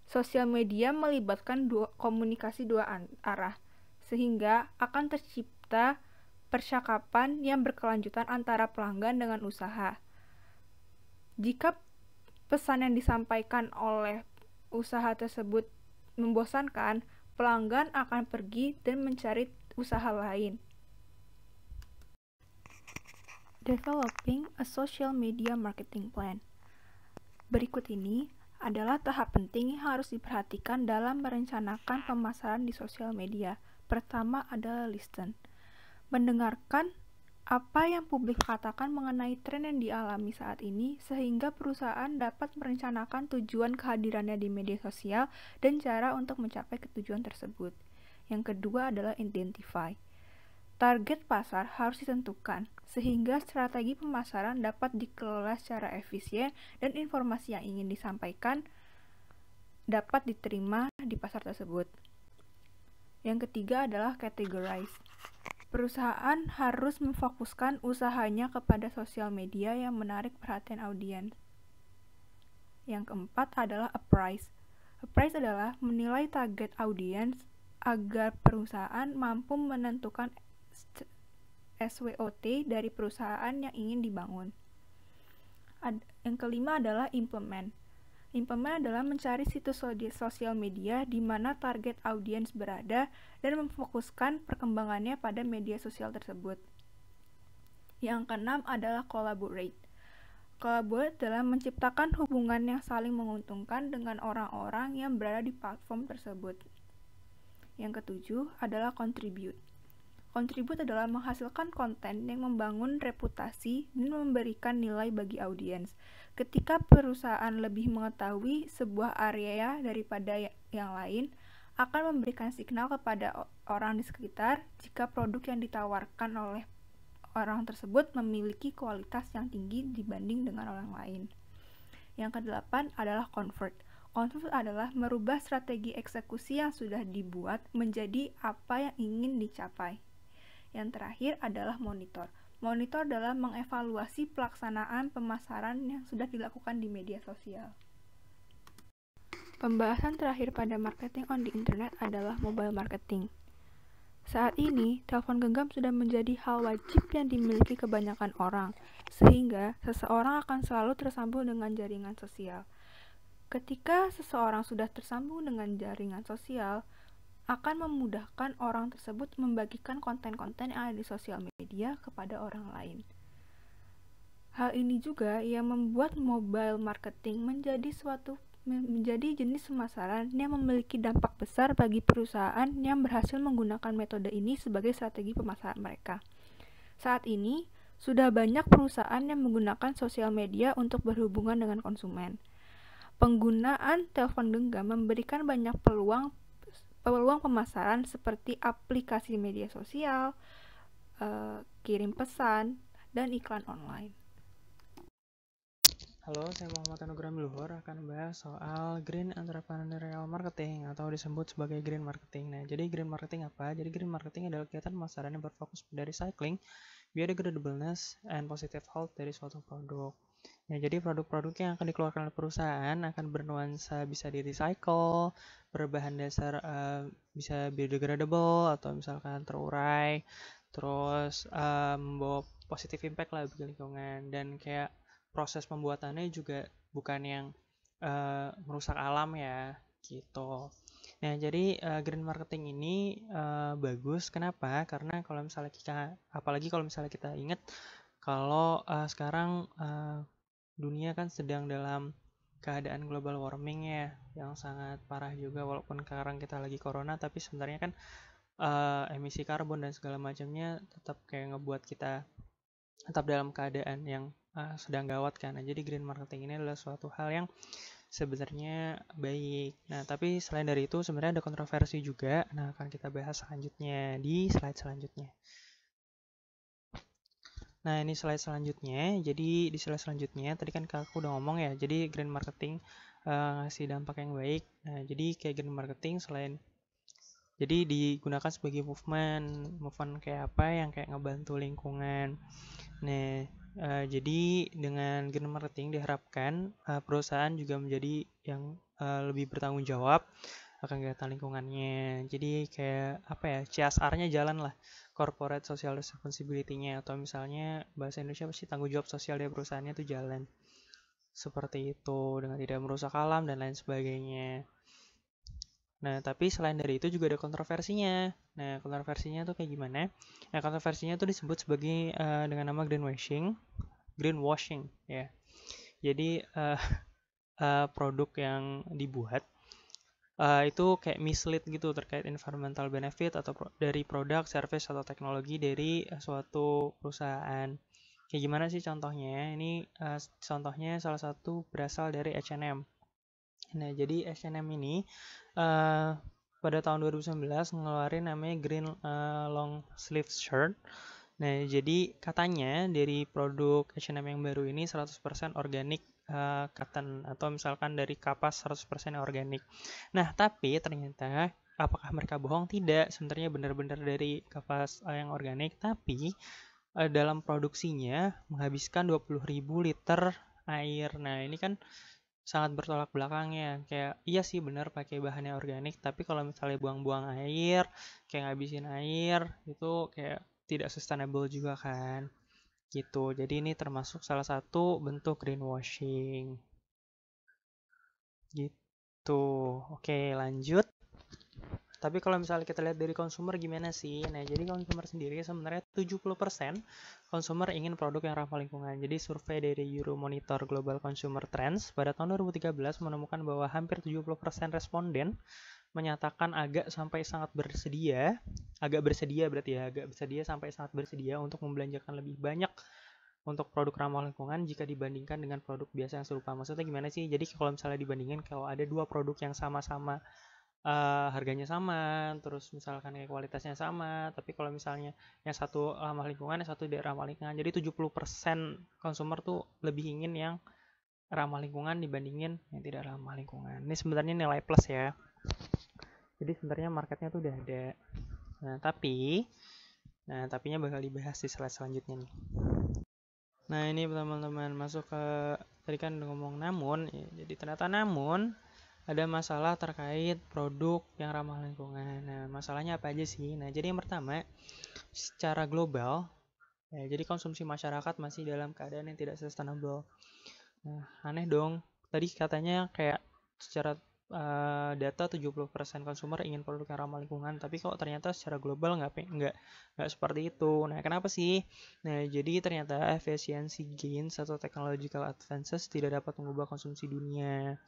sosial media melibatkan komunikasi dua arah, sehingga akan tercipta percakapan yang berkelanjutan antara pelanggan dengan usaha. Jika pesan yang disampaikan oleh usaha tersebut membosankan, pelanggan akan pergi dan mencari usaha lain. Developing a social media marketing plan. Berikut ini adalah tahap penting yang harus diperhatikan dalam merencanakan pemasaran di sosial media. Pertama adalah listen. Mendengarkan apa yang publik katakan mengenai tren yang dialami saat ini, sehingga perusahaan dapat merencanakan tujuan kehadirannya di media sosial dan cara untuk mencapai ketujuan tersebut. Yang kedua adalah identify. Target pasar harus ditentukan, sehingga strategi pemasaran dapat dikelola secara efisien dan informasi yang ingin disampaikan dapat diterima di pasar tersebut. Yang ketiga adalah categorize. Perusahaan harus memfokuskan usahanya kepada sosial media yang menarik perhatian audiens. Yang keempat adalah appraise. Appraise adalah menilai target audiens agar perusahaan mampu menentukan SWOT dari perusahaan yang ingin dibangun. Yang kelima adalah implement. Implement adalah mencari situs sosial media di mana target audiens berada dan memfokuskan perkembangannya pada media sosial tersebut. Yang keenam adalah collaborate. Collaborate adalah menciptakan hubungan yang saling menguntungkan dengan orang-orang yang berada di platform tersebut. Yang ketujuh adalah contribute. Contribute adalah menghasilkan konten yang membangun reputasi dan memberikan nilai bagi audiens. Ketika perusahaan lebih mengetahui sebuah area daripada yang lain, akan memberikan signal kepada orang di sekitar jika produk yang ditawarkan oleh orang tersebut memiliki kualitas yang tinggi dibanding dengan orang lain. Yang kedelapan adalah convert. Convert adalah merubah strategi eksekusi yang sudah dibuat menjadi apa yang ingin dicapai. Yang terakhir adalah monitor. Monitor adalah mengevaluasi pelaksanaan pemasaran yang sudah dilakukan di media sosial. Pembahasan terakhir pada marketing on the internet adalah mobile marketing. Saat ini, telepon genggam sudah menjadi hal wajib yang dimiliki kebanyakan orang, sehingga seseorang akan selalu tersambung dengan jaringan sosial. Ketika seseorang sudah tersambung dengan jaringan sosial, akan memudahkan orang tersebut membagikan konten-konten yang ada di sosial media kepada orang lain. Hal ini juga yang membuat mobile marketing menjadi jenis pemasaran yang memiliki dampak besar bagi perusahaan yang berhasil menggunakan metode ini sebagai strategi pemasaran mereka. Saat ini, sudah banyak perusahaan yang menggunakan sosial media untuk berhubungan dengan konsumen. Penggunaan telepon genggam memberikan banyak peluang pemasaran seperti aplikasi media sosial, kirim pesan, dan iklan online. Halo, saya Muhammad Anugrah Luhur akan membahas soal Green Entrepreneurial Marketing atau disebut sebagai Green Marketing. Nah, jadi Green Marketing apa? Jadi Green Marketing adalah kegiatan pemasaran yang berfokus pada recycling, biodegradableness, and positive health dari suatu produk. Nah, jadi produk-produk yang akan dikeluarkan oleh perusahaan akan bernuansa bisa di-recycle, berbahan dasar bisa biodegradable atau misalkan terurai, terus membawa positive impact lah bagi lingkungan, dan kayak proses pembuatannya juga bukan yang merusak alam ya, gitu. Nah, jadi green marketing ini bagus. Kenapa? Karena kalau misalnya apalagi kalau misalnya kita ingat kalau sekarang dunia kan sedang dalam keadaan global warming ya, yang sangat parah juga. Walaupun sekarang kita lagi corona, tapi sebenarnya kan emisi karbon dan segala macamnya tetap kayak ngebuat kita tetap dalam keadaan yang sedang gawat kan. Nah, jadi green marketing ini adalah suatu hal yang sebenarnya baik. Nah, tapi selain dari itu sebenarnya ada kontroversi juga. Nah, akan kita bahas selanjutnya di slide selanjutnya. Nah, ini slide selanjutnya. Jadi di slide selanjutnya tadi kan aku udah ngomong ya. Jadi green marketing ngasih dampak yang baik. Nah, jadi kayak green marketing jadi digunakan sebagai movement kayak apa yang kayak ngebantu lingkungan. Nah, jadi dengan green marketing diharapkan perusahaan juga menjadi yang lebih bertanggung jawab akan kegiatan lingkungannya. Jadi kayak apa ya, CSR-nya jalan lah, corporate social responsibility-nya, atau misalnya bahasa Indonesia pasti tanggung jawab sosial dari perusahaannya itu jalan. Seperti itu, dengan tidak merusak alam dan lain sebagainya. Nah, tapi selain dari itu juga ada kontroversinya. Nah, kontroversinya tuh kayak gimana? Nah, kontroversinya tuh disebut sebagai dengan nama greenwashing ya. Jadi produk yang dibuat itu kayak mislead gitu terkait environmental benefit atau dari produk, service atau teknologi dari suatu perusahaan. Kayak gimana sih contohnya? Ini contohnya salah satu berasal dari H&M. Nah, jadi H&M ini pada tahun 2019 ngeluarin namanya green long sleeve shirt. Nah, jadi katanya dari produk H&M yang baru ini 100% organik cotton atau misalkan dari kapas 100% organik. Nah, tapi ternyata apakah mereka bohong? Tidak, sebenarnya benar-benar dari kapas yang organik, tapi dalam produksinya menghabiskan 20.000 liter air. Nah, ini kan sangat bertolak belakang ya. Kayak iya sih benar pakai bahannya organik, tapi kalau misalnya buang-buang air, kayak ngabisin air, itu kayak tidak sustainable juga kan. Gitu. Jadi ini termasuk salah satu bentuk greenwashing. Gitu. Oke, lanjut. Tapi kalau misalnya kita lihat dari konsumer gimana sih? Nah, jadi konsumer sendiri sebenarnya 70% konsumer ingin produk yang ramah lingkungan. Jadi survei dari Euromonitor Global Consumer Trends pada tahun 2013 menemukan bahwa hampir 70% responden menyatakan agak bersedia sampai sangat bersedia untuk membelanjakan lebih banyak untuk produk ramah lingkungan jika dibandingkan dengan produk biasa yang serupa. Maksudnya gimana sih? Jadi kalau misalnya dibandingin kalau ada dua produk yang sama-sama harganya sama, terus misalkan kayak kualitasnya sama, tapi kalau misalnya yang satu ramah lingkungan, yang satu tidak ramah lingkungan, jadi 70% konsumer tuh lebih ingin yang ramah lingkungan dibandingin yang tidak ramah lingkungan. Ini sebenarnya nilai plus ya. Jadi sebenarnya marketnya tuh udah ada. Nah, tapinya bakal dibahas di slide selanjutnya nih. Nah, ini teman-teman masuk ke tadi kan udah ngomong namun, ya, jadi ternyata namun ada masalah terkait produk yang ramah lingkungan. Nah, masalahnya apa aja sih? Nah, jadi yang pertama, secara global, ya, jadi konsumsi masyarakat masih dalam keadaan yang tidak sustainable. Nah, aneh dong. Tadi katanya kayak secara data 70% konsumer ingin produk yang ramah lingkungan, tapi kok ternyata secara global nggak seperti itu. Nah, kenapa sih? Nah, jadi ternyata efficiency gains atau technological advances tidak dapat mengubah konsumsi dunia.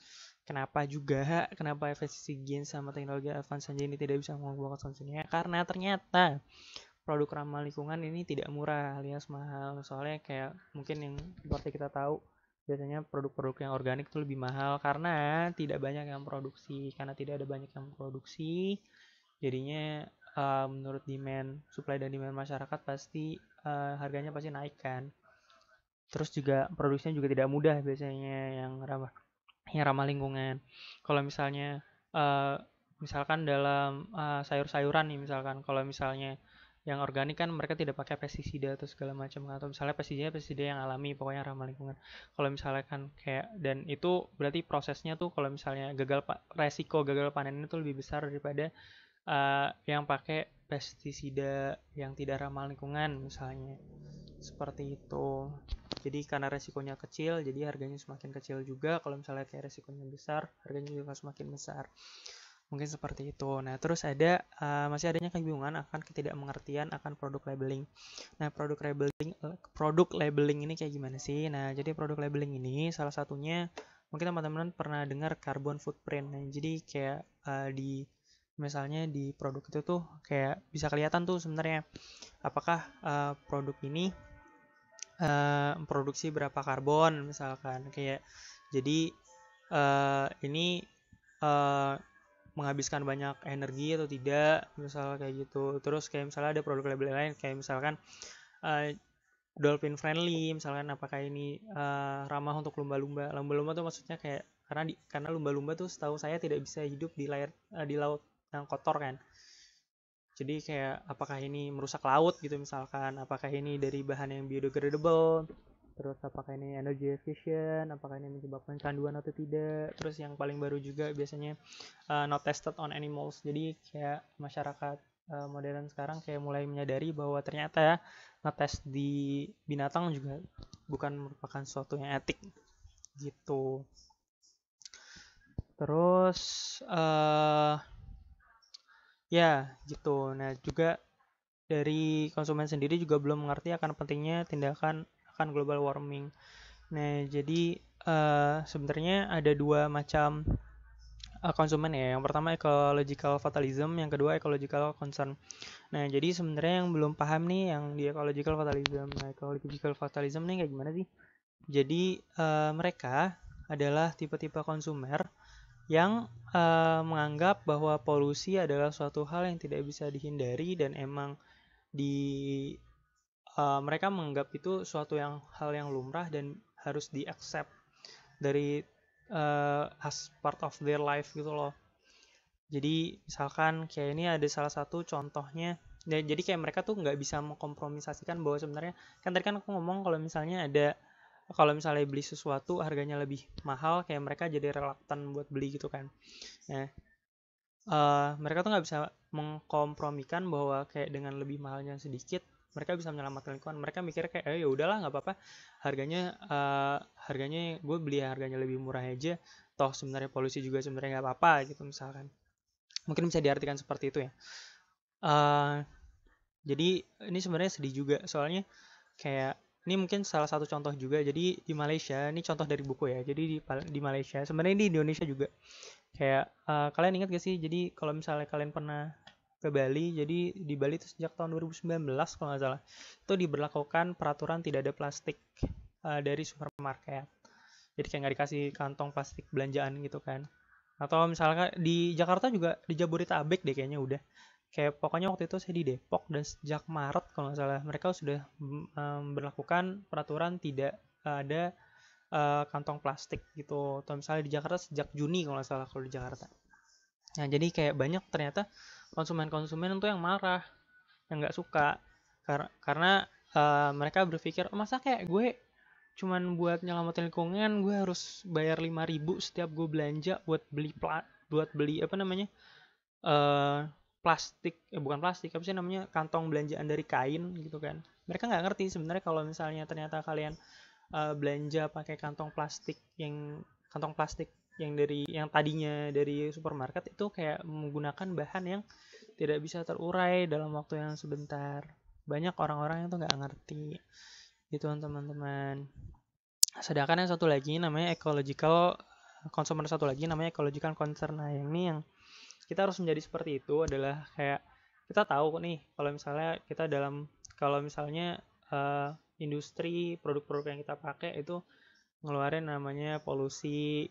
Kenapa efficiency gains sama teknologi advance saja ini tidak bisa mengubah konsumsinya? Karena ternyata produk ramah lingkungan ini tidak murah alias mahal. Soalnya kayak mungkin yang seperti kita tahu biasanya produk-produk yang organik itu lebih mahal karena tidak banyak yang produksi. Karena tidak ada banyak yang produksi, jadinya menurut supply dan demand masyarakat pasti harganya pasti naik kan. Terus juga produksinya juga tidak mudah biasanya yang ramah lingkungan. Kalau misalnya misalkan dalam sayur-sayuran nih misalkan, kalau misalnya yang organik kan mereka tidak pakai pestisida atau segala macam, atau misalnya pestisida yang alami, pokoknya ramah lingkungan. Kalau misalnya kan kayak, dan itu berarti prosesnya tuh kalau misalnya resiko gagal panen itu lebih besar daripada yang pakai pestisida yang tidak ramah lingkungan misalnya. Seperti itu. Jadi karena resikonya kecil, jadi harganya semakin kecil juga. Kalau misalnya kayak resikonya besar, harganya juga semakin besar. Mungkin seperti itu. Nah, terus ada masih adanya kebingungan akan ketidakmengertian akan produk labeling. Nah, produk labeling ini kayak gimana sih? Nah, jadi produk labeling ini salah satunya mungkin teman-teman pernah dengar carbon footprint. Nah, jadi kayak misalnya di produk itu tuh kayak bisa kelihatan tuh sebenarnya apakah produk ini produksi berapa karbon misalkan, kayak jadi ini menghabiskan banyak energi atau tidak, misalnya kayak gitu. Terus kayak misalnya ada produk label lain kayak misalkan dolphin friendly, misalkan apakah ini ramah untuk lumba-lumba. Lumba-lumba tuh maksudnya kayak karena lumba-lumba tuh setahu saya tidak bisa hidup di laut yang kotor kan. Jadi kayak apakah ini merusak laut gitu misalkan, apakah ini dari bahan yang biodegradable, terus apakah ini energy efficient, apakah ini menyebabkan kecanduan atau tidak. Terus yang paling baru juga biasanya not tested on animals. Jadi kayak masyarakat modern sekarang kayak mulai menyadari bahwa ternyata ngetes di binatang juga bukan merupakan sesuatu yang etik gitu. Terus Ya, gitu. Nah, juga dari konsumen sendiri juga belum mengerti akan pentingnya tindakan akan global warming. Nah, jadi sebenarnya ada dua macam konsumen ya. Yang pertama ecological fatalism, yang kedua ecological concern. Nah, jadi sebenarnya yang belum paham nih yang di ecological fatalism. Nah, ecological fatalism nih kayak gimana sih? Jadi mereka adalah tipe-tipe konsumer yang menganggap bahwa polusi adalah suatu hal yang tidak bisa dihindari dan emang di mereka menganggap itu suatu hal yang lumrah dan harus di-accept dari as part of their life gitu loh. Jadi misalkan kayak ini ada salah satu contohnya. Jadi kayak mereka tuh nggak bisa mengkompromisasikan bahwa sebenarnya kan tadi kan aku ngomong kalau misalnya beli sesuatu harganya lebih mahal, kayak mereka jadi reluctant buat beli gitu kan. Nah, mereka tuh nggak bisa mengkompromikan bahwa kayak dengan lebih mahalnya sedikit mereka bisa menyelamatkan lingkungan. Mereka mikir kayak ya udahlah nggak apa-apa, harganya gue beli harganya lebih murah aja, toh sebenarnya polusi juga sebenarnya nggak apa-apa gitu misalkan. Mungkin bisa diartikan seperti itu ya. Jadi ini sebenarnya sedih juga soalnya kayak ini mungkin salah satu contoh juga. Jadi di Malaysia, ini contoh dari buku ya. Jadi di Malaysia, sebenarnya di Indonesia juga. Kayak kalian ingat gak sih? Jadi kalau misalnya kalian pernah ke Bali, jadi di Bali itu sejak tahun 2019 kalau nggak salah, itu diberlakukan peraturan tidak ada plastik dari supermarket. Jadi kayak nggak dikasih kantong plastik belanjaan gitu kan. Atau misalnya di Jakarta juga, di Jabodetabek deh kayaknya udah. Kayak pokoknya waktu itu saya di Depok dan sejak Maret kalau nggak salah mereka sudah berlakukan peraturan tidak ada kantong plastik gitu. Atau misalnya di Jakarta sejak Juni kalau nggak salah kalau di Jakarta. Nah, jadi kayak banyak ternyata konsumen-konsumen itu yang marah, yang nggak suka karena mereka berpikir, oh, masa kayak gue cuman buat nyelamatin lingkungan gue harus bayar 5.000 setiap gue belanja buat beli apa namanya plastik, bukan plastik, apa sih namanya, kantong belanjaan dari kain gitu kan. Mereka nggak ngerti sebenarnya kalau misalnya ternyata kalian belanja pakai kantong plastik yang tadinya dari supermarket itu kayak menggunakan bahan yang tidak bisa terurai dalam waktu yang sebentar. Banyak orang-orang yang tuh nggak ngerti gitu teman-teman. Sedangkan yang satu lagi namanya ecological consumer, satu lagi namanya ecological concern. Nah, yang ini yang kita harus menjadi seperti itu adalah kayak kita tahu nih kalau misalnya industri produk-produk yang kita pakai itu ngeluarin namanya polusi.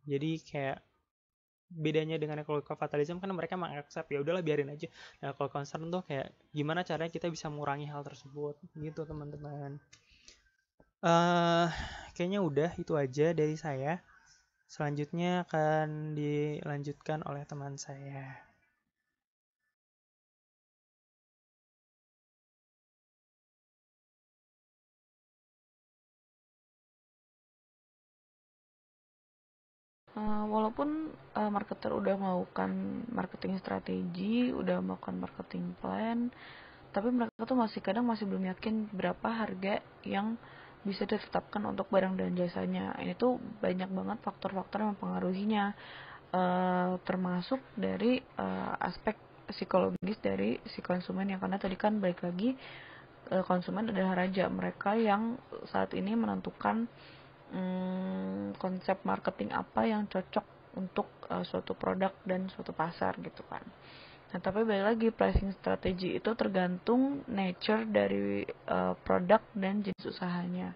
Jadi kayak bedanya dengan ecological fatalism kan mereka mengaccept ya udahlah biarin aja. Nah, kalau concern tuh kayak gimana caranya kita bisa mengurangi hal tersebut gitu teman-teman. Kayaknya udah itu aja dari saya. Selanjutnya akan dilanjutkan oleh teman saya. Walaupun marketer udah melakukan marketing strategi, udah melakukan marketing plan, tapi mereka tuh kadang masih belum yakin berapa harga yang bisa ditetapkan untuk barang dan jasanya. Ini tuh banyak banget faktor-faktor yang mempengaruhinya, termasuk dari aspek psikologis dari si konsumen, yang karena tadi kan balik lagi konsumen adalah raja, mereka yang saat ini menentukan konsep marketing apa yang cocok untuk suatu produk dan suatu pasar gitu kan. Nah, tapi balik lagi, pricing strategy itu tergantung nature dari produk dan jenis usahanya.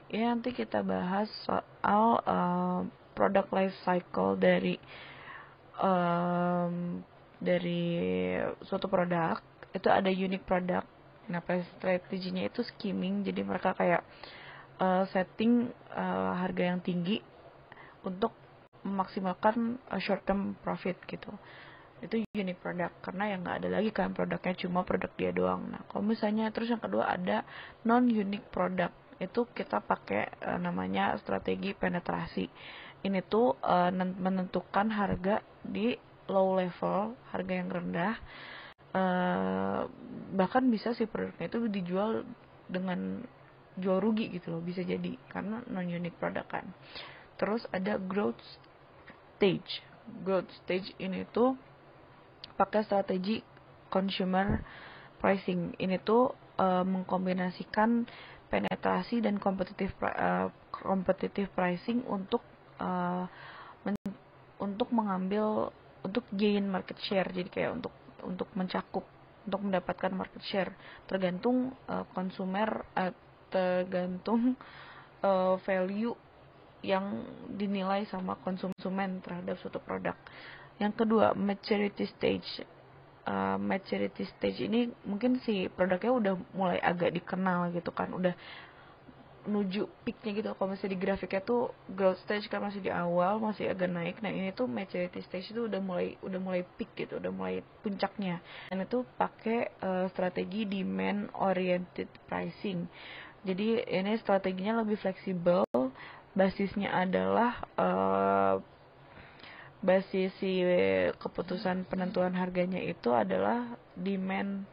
Ini nanti kita bahas soal product life cycle dari suatu produk. Itu ada unique product. Nah, pricing strategy-nya itu skimming, jadi mereka kayak setting harga yang tinggi untuk memaksimalkan short term profit gitu. Itu unique product, karena yang nggak ada lagi kan produknya cuma produk dia doang. Nah, kalau misalnya terus yang kedua ada non unique product, itu kita pakai namanya strategi penetrasi. Ini tuh menentukan harga di low level, harga yang rendah, bahkan bisa si produknya itu dijual dengan jual rugi gitu loh, bisa jadi karena non unique product kan. Terus ada growth stage ini tuh pakai strategi consumer pricing. Ini tuh mengkombinasikan penetrasi dan competitive pricing untuk gain market share. Jadi kayak untuk mencakup, untuk mendapatkan market share tergantung value yang dinilai sama konsumen terhadap suatu produk. Yang kedua, maturity stage. Maturity stage ini mungkin si produknya udah mulai agak dikenal gitu kan, udah menuju peaknya gitu. Kalau misalnya di grafiknya tuh growth stage kan masih di awal, masih agak naik. Nah ini tuh maturity stage itu udah mulai peak gitu, udah mulai puncaknya. Dan itu pakai strategi demand oriented pricing. Jadi ini strateginya lebih fleksibel. Basisnya adalah basis si keputusan penentuan harganya itu adalah demand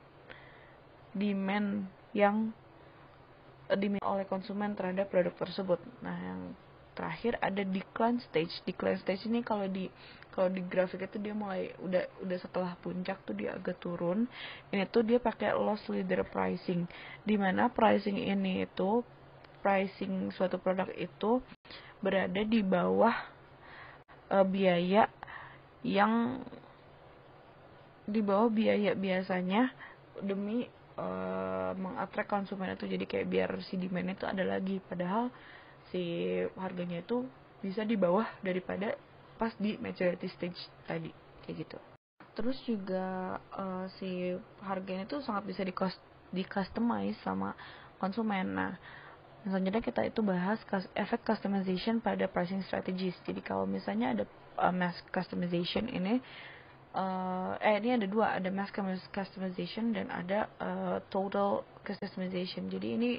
yang dimiliki oleh konsumen terhadap produk tersebut. Nah, yang terakhir ada decline stage. Decline stage ini kalau di grafik itu dia mulai udah setelah puncak tuh dia agak turun. Ini tuh dia pakai loss leader pricing, di mana pricing ini itu pricing suatu produk itu berada di bawah biaya biasanya demi mengattract konsumen itu. Jadi kayak biar si demand itu ada lagi, padahal si harganya itu bisa di bawah daripada pas di maturity stage tadi, kayak gitu. Terus juga si harganya itu sangat bisa di customize sama konsumen. Nah, selanjutnya kita itu bahas efek customization pada pricing strategies. Jadi kalau misalnya ada mass customization ini ada dua, ada mass customization dan ada total customization. Jadi ini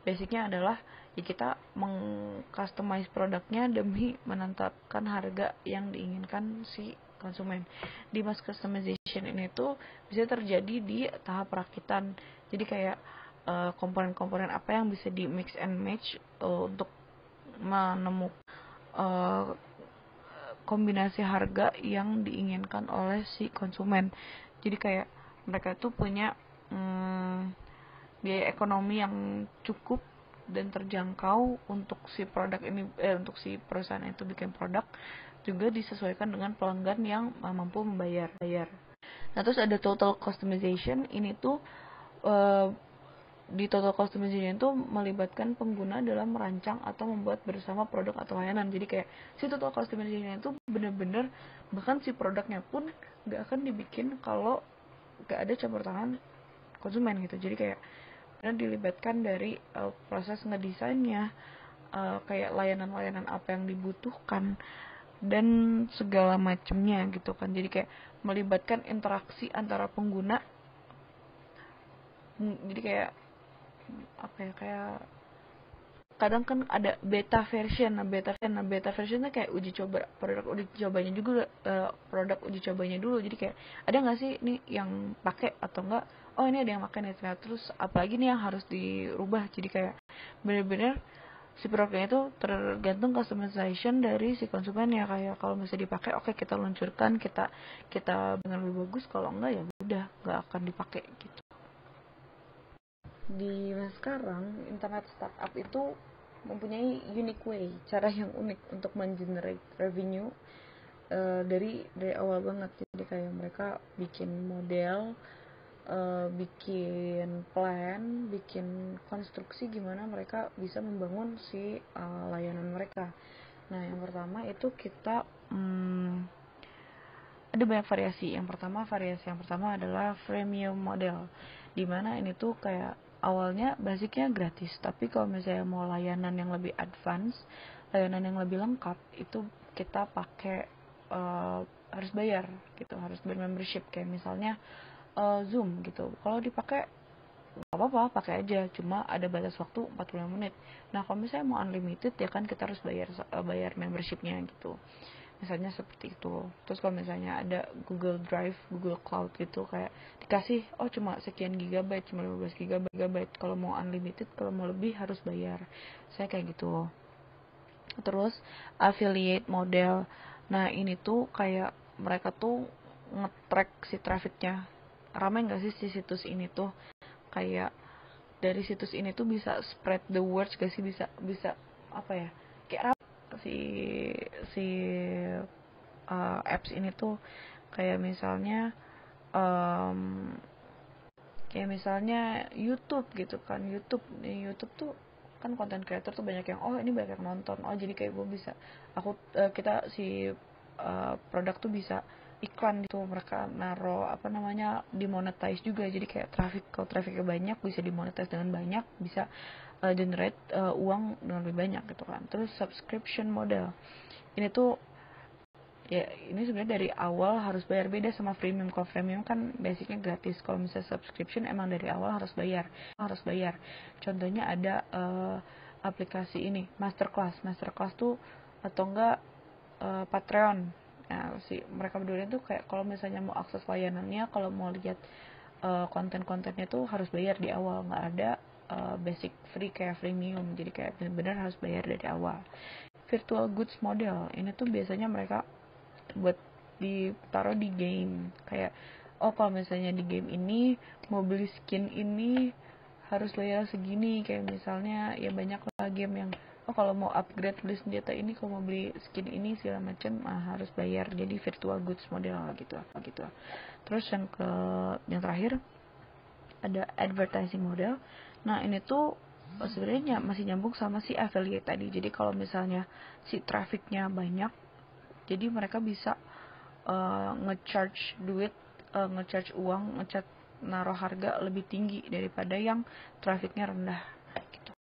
basicnya adalah ya kita mengcustomize produknya demi menetapkan harga yang diinginkan si konsumen. Di mass customization ini tuh bisa terjadi di tahap perakitan. Jadi kayak komponen-komponen apa yang bisa di mix and match untuk menemukan kombinasi harga yang diinginkan oleh si konsumen. Jadi kayak mereka tuh punya biaya ekonomi yang cukup dan terjangkau untuk si produk ini, untuk si perusahaan itu bikin produk, juga disesuaikan dengan pelanggan yang mampu membayar. Nah, terus ada total customization. Ini tuh di total customization itu melibatkan pengguna dalam merancang atau membuat bersama produk atau layanan. Jadi kayak si total customization itu bener-bener bahkan si produknya pun gak akan dibikin kalau gak ada campur tangan konsumen gitu. Jadi kayak bener dilibatkan dari proses ngedesainnya, kayak layanan-layanan apa yang dibutuhkan dan segala macamnya gitu kan. Jadi kayak melibatkan interaksi antara pengguna. Jadi kayak kayak kadang kan ada beta version. Beta versionnya kayak uji coba produk uji cobanya dulu. Jadi kayak ada nggak sih nih yang pakai atau enggak, oh ini ada yang pakai nih ternyata, terus apalagi nih yang harus dirubah. Jadi kayak bener-bener si produknya itu tergantung customization dari si konsumen ya. Kayak kalau misalnya dipakai, oke, kita luncurkan, kita dengan lebih bagus. Kalau enggak ya udah nggak akan dipakai gitu. Di masa sekarang internet startup itu mempunyai unique way, cara yang unik untuk mengenerate revenue dari awal banget. Jadi kayak mereka bikin model, bikin plan, bikin konstruksi gimana mereka bisa membangun si layanan mereka. Nah, yang pertama itu kita ada banyak variasi. Variasi yang pertama adalah freemium model, dimana ini tuh kayak awalnya basicnya gratis, tapi kalau misalnya mau layanan yang lebih advance, layanan yang lebih lengkap, itu kita pakai harus bayar gitu, harus bermembership. Kayak misalnya Zoom gitu, kalau dipakai nggak apa-apa, pakai aja, cuma ada batas waktu 45 menit. Nah, kalau misalnya mau unlimited ya kan kita harus bayar membershipnya gitu, misalnya seperti itu. Terus kalau misalnya ada Google Drive, Google Cloud gitu, kayak dikasih cuma sekian gigabyte, cuma 15 gigabyte. Kalau mau unlimited, kalau mau lebih harus bayar. Saya kayak gitu. Terus affiliate model. Nah, ini tuh kayak mereka tuh nge-track si trafficnya, ramai nggak sih si situs ini tuh, kayak dari situs ini tuh bisa spread the words gak sih, bisa apa ya, kayak si si apps ini tuh kayak misalnya YouTube gitu kan. YouTube tuh kan konten creator tuh banyak yang ini banyak yang nonton, jadi kayak gue bisa kita si produk tuh bisa iklan gitu, mereka naro dimonetize juga, jadi kayak kalau trafficnya banyak bisa dimonetize dengan banyak, bisa generate uang dengan lebih banyak gitu kan. Terus subscription model ini tuh ya, ini sebenarnya dari awal harus bayar, beda sama freemium. Kalau freemium kan basicnya gratis, kalau misalnya subscription emang dari awal harus bayar. Contohnya ada aplikasi ini masterclass tuh, atau enggak Patreon. Nah, mereka berdua itu kayak kalau misalnya mau akses layanannya, kalau mau lihat konten-kontennya tuh harus bayar di awal, nggak ada basic free kayak freemium, jadi kayak benar-benar harus bayar dari awal. Virtual goods model ini tuh biasanya mereka buat ditaruh di game, kayak kalau misalnya di game ini mau beli skin ini harus bayar segini, kayak misalnya ya banyak lah game yang kalau mau upgrade beli senjata ini, kalau mau beli skin ini segala macam harus bayar, jadi virtual goods model gitu. Terus yang terakhir ada advertising model. Nah ini tuh sebenarnya masih nyambung sama si affiliate tadi, jadi kalau misalnya si trafficnya banyak, jadi mereka bisa nge-charge uang, naruh harga lebih tinggi daripada yang trafficnya rendah.